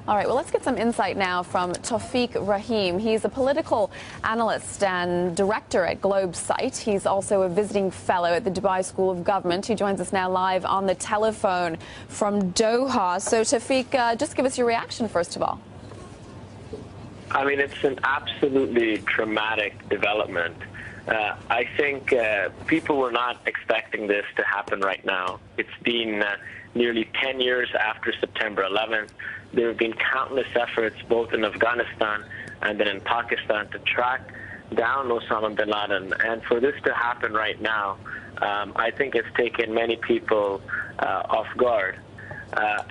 All right, well, let's get some insight now from Taufiq Rahim. He's a political analyst and director at GlobeSight. He's also a visiting fellow at the Dubai School of Government. He joins us now live on the telephone from Doha. So, Taufiq, just give us your reaction, first of all. I mean, it's an absolutely traumatic development. I think people were not expecting this to happen right now. It's been nearly 10 years after September 11th. There have been countless efforts, both in Afghanistan and then in Pakistan, to track down Osama bin Laden. And for this to happen right now, I think it's taken many people off guard.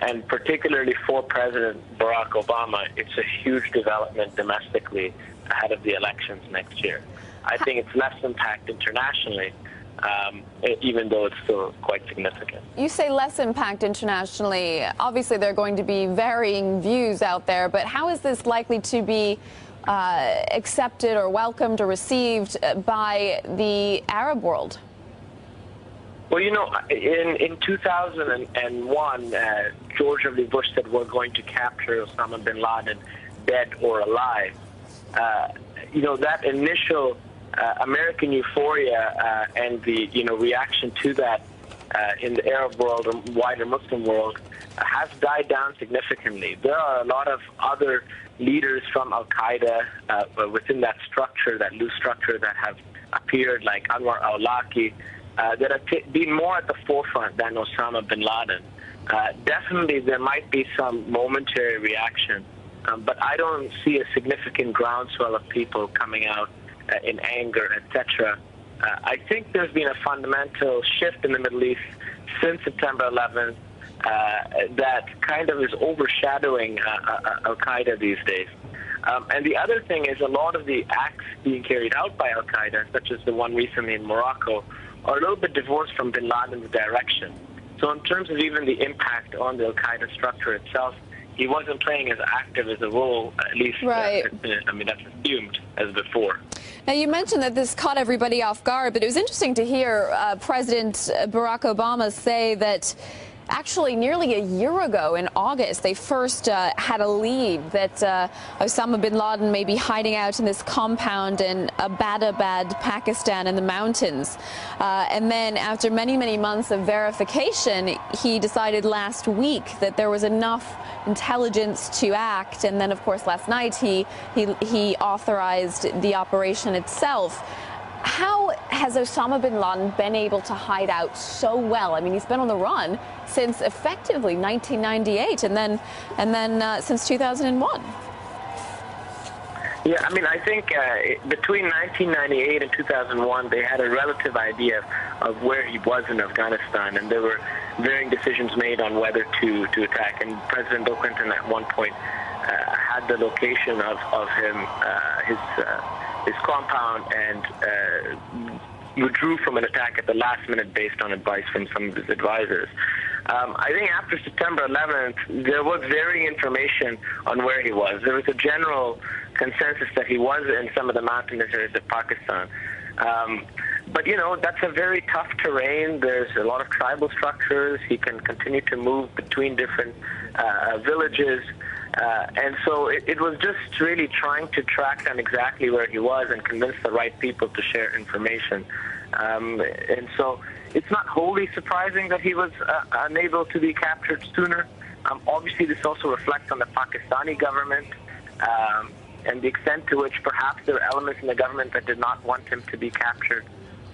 And particularly for President Barack Obama, it's a huge development domestically ahead of the elections next year. I think it's less impact internationally, even though it's still quite significant. You say less impact internationally. Obviously, there are going to be varying views out there, but how is this likely to be accepted or welcomed or received by the Arab world? Well, you know, in 2001, George W. Bush said we're going to capture Osama bin Laden, dead or alive. You know, that initial American euphoria and the reaction to that in the Arab world and wider Muslim world has died down significantly. There are a lot of other leaders from Al-Qaeda within that structure, that loose structure, that have appeared, like Anwar al-Awlaki, that have been more at the forefront than Osama bin Laden. Definitely there might be some momentary reaction, but I don't see a significant groundswell of people coming out in anger, etc. I think there's been a fundamental shift in the Middle East since September 11th that kind of is overshadowing Al-Qaeda these days. And the other thing is a lot of the acts being carried out by Al-Qaeda, such as the one recently in Morocco, are a little bit divorced from bin Laden's direction. So in terms of even the impact on the Al-Qaeda structure itself, he wasn't playing as active as a role, at least, right. I mean, that's assumed, as before. Now, you mentioned that this caught everybody off guard, but it was interesting to hear President Barack Obama say that actually nearly a year ago in August, they first had a lead that Osama bin Laden may be hiding out in this compound in Abbottabad, Pakistan, in the mountains. And then after many, many months of verification, he decided last week that there was enough intelligence to act. And then, of course, last night he authorized the operation itself. How has Osama bin Laden been able to hide out so well? I mean, he's been on the run since effectively 1998 and then since 2001. Yeah, I mean, I think between 1998 and 2001, they had a relative idea of where he was in Afghanistan, and there were varying decisions made on whether to attack. And President Bill Clinton at one point had the location of him, his compound, and withdrew from an attack at the last minute based on advice from some of his advisors. I think after September 11th, there was varying information on where he was. There was a general consensus that he was in some of the mountainous areas of Pakistan. But, you know, that's a very tough terrain. There's a lot of tribal structures. He can continue to move between different villages. And so it was just really trying to track down exactly where he was and convince the right people to share information. And so it's not wholly surprising that he was unable to be captured sooner. Obviously, this also reflects on the Pakistani government and the extent to which perhaps there are elements in the government that did not want him to be captured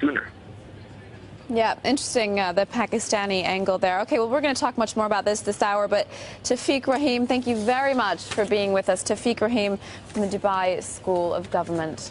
sooner. Yeah, interesting, the Pakistani angle there. Okay, well, we're going to talk much more about this hour, but Taufiq Rahim, thank you very much for being with us. Taufiq Rahim from the Dubai School of Government.